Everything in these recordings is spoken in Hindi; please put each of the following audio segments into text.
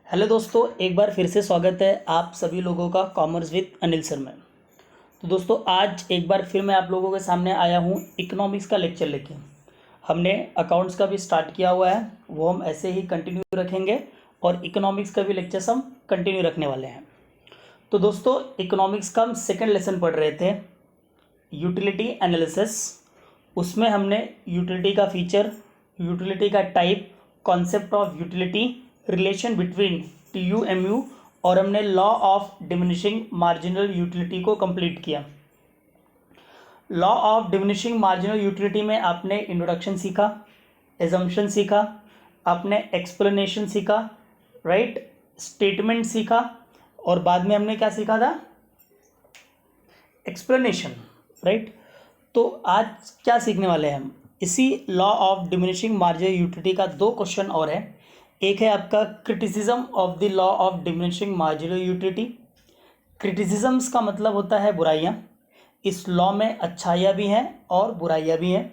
हेलो दोस्तों, एक बार फिर से स्वागत है आप सभी लोगों का कॉमर्स विद अनिल सर में। तो दोस्तों, आज एक बार फिर मैं आप लोगों के सामने आया हूँ इकोनॉमिक्स का लेक्चर लेके। हमने अकाउंट्स का भी स्टार्ट किया हुआ है, वो हम ऐसे ही कंटिन्यू रखेंगे और इकोनॉमिक्स का भी लेक्चर्स हम कंटिन्यू रखने वाले हैं। तो दोस्तों, इकोनॉमिक्स का हम सेकेंड लेसन पढ़ रहे थे, यूटिलिटी एनालिसिस। उसमें हमने यूटिलिटी का फीचर, यूटिलिटी का type, concept of utility, relation between TU MU और हमने law of diminishing marginal utility को कंप्लीट किया। Law of diminishing marginal utility में आपने इंट्रोडक्शन सीखा, एजम्पशन सीखा, आपने एक्सप्लेनेशन सीखा, राइट, स्टेटमेंट सीखा और बाद में हमने क्या सीखा था, एक्सप्लेनेशन, राइट। तो आज क्या सीखने वाले हैं हम, इसी law of diminishing marginal utility का दो क्वेश्चन और है। एक है आपका criticism of the law of diminishing marginal utility. Criticisms का मतलब होता है बुराइयाँ। इस लॉ में अच्छाइयाँ भी हैं और बुराइयाँ भी हैं।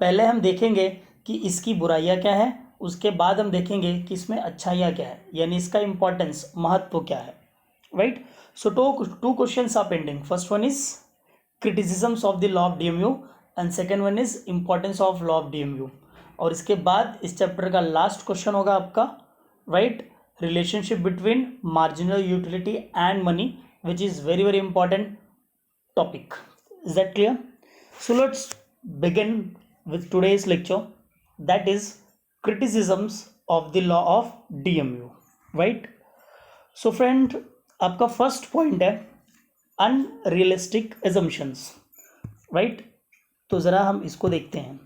पहले हम देखेंगे कि इसकी बुराइयाँ क्या है, उसके बाद हम देखेंगे कि इसमें अच्छाइयाँ क्या है, यानी इसका इम्पोर्टेंस, महत्व क्या है, right. So two questions are pending. First one is criticisms of the law of DMU and second one is importance of law of DMU। और इसके बाद इस चैप्टर का लास्ट क्वेश्चन होगा आपका, right, relationship between marginal utility and money, which is very very important topic. Is that clear? So let's begin with today's lecture, that is criticisms of the law of DMU, right? So friend, आपका फर्स्ट पॉइंट है अनरियलिस्टिक एजम्पशंस, राइट। तो ज़रा हम इसको देखते हैं।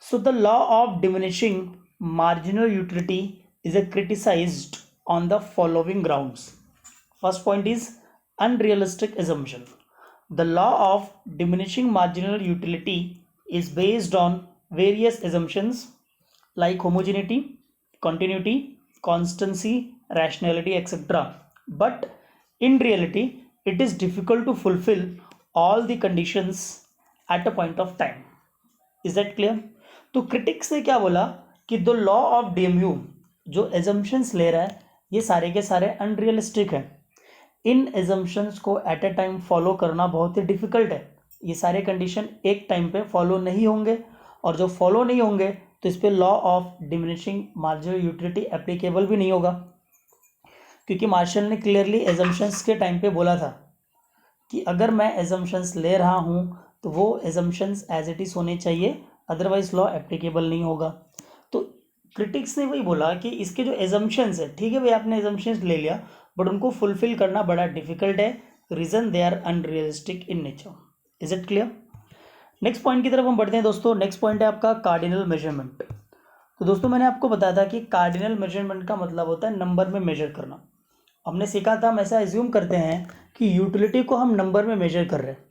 So the law of diminishing marginal utility is a criticised on the following grounds. First point is unrealistic assumption. The law of diminishing marginal utility is based on various assumptions like homogeneity, continuity, constancy, rationality, etc. But in reality, it is difficult to fulfill all the conditions at a point of time. Is that clear? तो critics ने क्या बोला कि the law of DMU जो assumptions ले रहा है ये सारे के सारे unrealistic है। इन एजम्पशंस को एट ए टाइम फॉलो करना बहुत ही डिफिकल्ट है। ये सारे कंडीशन एक टाइम पे फॉलो नहीं होंगे और जो फॉलो नहीं होंगे तो इस पे law of diminishing marginal utility applicable भी नहीं होगा, क्योंकि मार्शल ने क्लियरली एजम्पशंस के टाइम पे बोला था कि अगर मैं एजम्पशंस ले रहा हूँ तो वो एजम्पशंस एज इट इज़ होने चाहिए, अदरवाइज लॉ एप्लीकेबल नहीं होगा। तो क्रिटिक्स ने वही बोला कि इसके जो एजम्पशंस है, ठीक है भाई आपने एजम्पशंस ले लिया बट उनको फुलफिल करना बड़ा डिफिकल्ट है, reason they are unrealistic in nature. Is it clear? Next point की तरफ हम बढ़ते हैं दोस्तों। नेक्स्ट पॉइंट है आपका कार्डिनल मेजरमेंट। तो दोस्तों मैंने आपको बताया था कि कार्डिनल मेजरमेंट का मतलब होता है नंबर में मेजर करना। हमने सीखा था, हम ऐसा एज्यूम करते हैं कि यूटिलिटी को हम नंबर में मेजर कर रहे हैं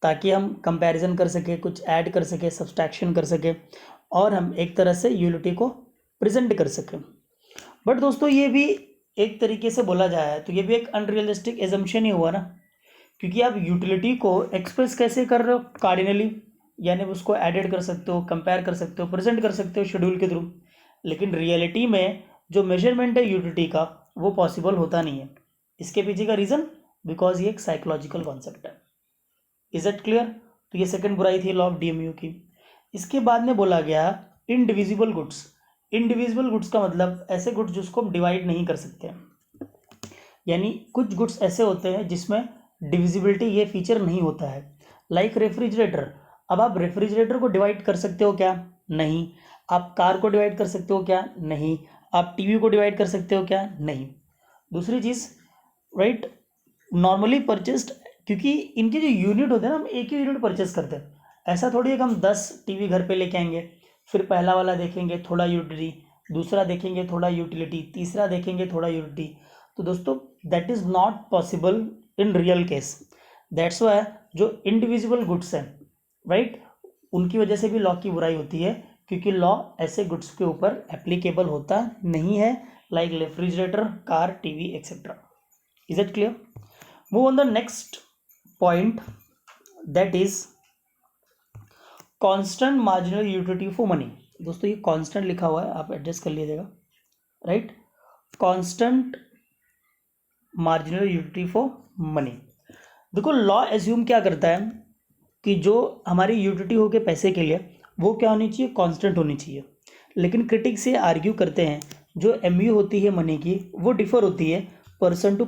ताकि हम कंपैरिजन कर सके, कुछ ऐड कर सके, सब्सट्रैक्शन कर सके और हम एक तरह से यूटिलिटी को प्रेजेंट कर सकें। बट दोस्तों ये भी एक तरीके से बोला जाए तो ये भी एक अनरियलिस्टिक एजम्पशन ही हुआ ना, क्योंकि आप यूटिलिटी को एक्सप्रेस कैसे कर रहे हो, कार्डिनली, यानी उसको एडेड कर सकते हो, कंपेयर कर सकते हो, प्रेजेंट कर सकते हो शेड्यूल के थ्रू। लेकिन रियलिटी में जो मेजरमेंट है यूटिलिटी का वो पॉसिबल होता नहीं है। इसके पीछे का रीज़न, बिकॉज ये एक साइकोलॉजिकल कॉन्सेप्ट है। Is it clear? तो ये सेकंड बुराई थी लॉ ऑफ डीएमयू की। इसके बाद में बोला गया इनडिविजिबल गुड्स। इनडिविजिबल गुड्स का मतलब ऐसे गुड्स जिसको हम डिवाइड नहीं कर सकते, यानी कुछ गुड्स ऐसे होते हैं जिसमें डिविजिबिलिटी ये फीचर नहीं होता है, लाइक रेफ्रिजरेटर। अब आप रेफ्रिजरेटर को डिवाइड कर सकते हो क्या? नहीं। आप कार को डिवाइड कर सकते हो क्या? नहीं। आप टीवी को डिवाइड कर सकते हो क्या? नहीं। दूसरी चीज़, राइट, नॉर्मली परचेस्ड, क्योंकि इनके जो यूनिट होते हैं ना, हम एक ही यूनिट परचेस करते हैं। ऐसा थोड़ी है कि हम 10 टीवी घर पे लेके आएंगे, फिर पहला वाला देखेंगे थोड़ा यूटिलिटी, दूसरा देखेंगे थोड़ा यूटिलिटी, तीसरा देखेंगे थोड़ा यूटिलिटी। तो दोस्तों that is not possible in real case. That's why जो इंडिविजुअल गुड्स हैं, राइट, उनकी वजह से भी लॉ की बुराई होती है, क्योंकि लॉ ऐसे गुड्स के ऊपर एप्लीकेबल होता नहीं है, like refrigerator, car, TV etcetera. Is it clear? Move on the next point, that is constant marginal utility for money. दोस्तों ये कांस्टेंट लिखा हुआ है, आप एडजस्ट कर लीजिएगा, right. Constant marginal utility for money. देखो लॉ एज्यूम क्या करता है कि जो हमारी यूटिलिटी हो के पैसे के लिए वो क्या होनी चाहिए, कांस्टेंट होनी चाहिए। लेकिन क्रिटिक्स ये आर्ग्यू करते हैं जो एमयू होती है मनी की वो डिफर होती है पर्सन टू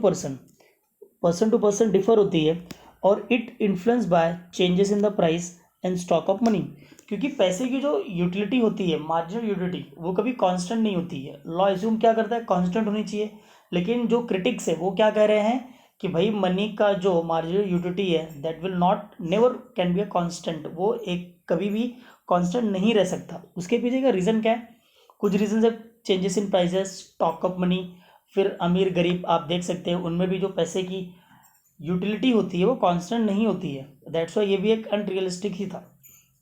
पर्सन डिफर होती है और it influence by changes in the price and stock of money. क्योंकि पैसे की जो यूटिलिटी होती है मार्जिनल यूटिलिटी वो कभी कांस्टेंट नहीं होती है। लॉ एज्यूम क्या करता है, कांस्टेंट होनी चाहिए। लेकिन जो क्रिटिक्स है वो क्या कह रहे हैं कि भाई मनी का जो मार्जिनल यूटिलिटी है that will not never can be a constant, वो एक कभी भी कांस्टेंट नहीं रह सकता। उसके पीछे का रीज़न क्या है, कुछ रीजन है, changes in prices, stock of money, फिर अमीर गरीब आप देख सकते हैं उनमें भी जो पैसे की यूटिलिटी होती है वो कांस्टेंट नहीं होती है। दैट्स वाई ये भी एक अनरियलिस्टिक ही था।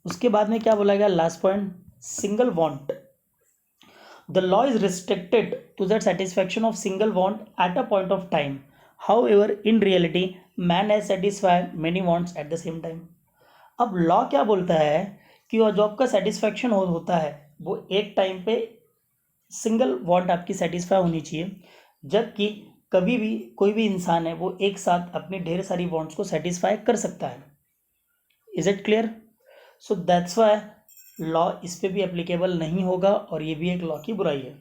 उसके बाद में क्या बोला गया last point, single want. The law is restricted to the satisfaction of single want at a point of time, however in reality man has satisfy many wants at the same time. अब लॉ क्या बोलता है कि वो जो आपका सेटिस्फैक्शन होता है वो एक टाइम पे सिंगल वांट आपकी सेटिस्फाई होनी चाहिए, जबकि कभी भी कोई भी इंसान है वो एक साथ अपनी ढेर सारी वांट्स को सेटिस्फाई कर सकता है। Is it clear? So that's why law इस पे भी एप्लीकेबल नहीं होगा और ये भी एक लॉ की बुराई है।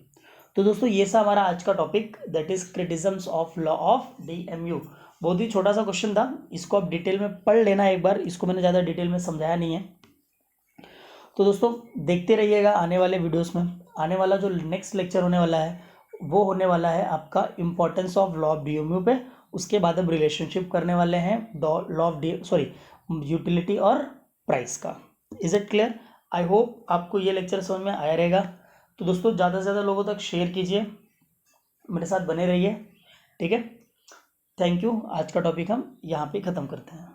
तो दोस्तों ये था हमारा आज का topic, that is criticisms of law of DMU। बहुत ही छोटा सा क्वेश्चन था, इसको आप डिटेल में पढ़ लेना एक बार, इसको मैंने ज़्यादा डिटेल में समझाया नहीं है। तो दोस्तों देखते रहिएगा आने वाले वीडियोस में। आने वाला जो नेक्स्ट लेक्चर होने वाला है वो होने वाला है आपका importance of law of DMU पे। उसके बाद हम रिलेशनशिप करने वाले हैं लॉ ऑफ यूटिलिटी और प्राइस का। Is it clear? I hope आपको ये लेक्चर समझ में आया रहेगा। तो दोस्तों ज़्यादा से ज़्यादा लोगों तक शेयर कीजिए, मेरे साथ बने रहिए, ठीक है। Thank you. आज का टॉपिक हम यहाँ पे ख़त्म करते हैं।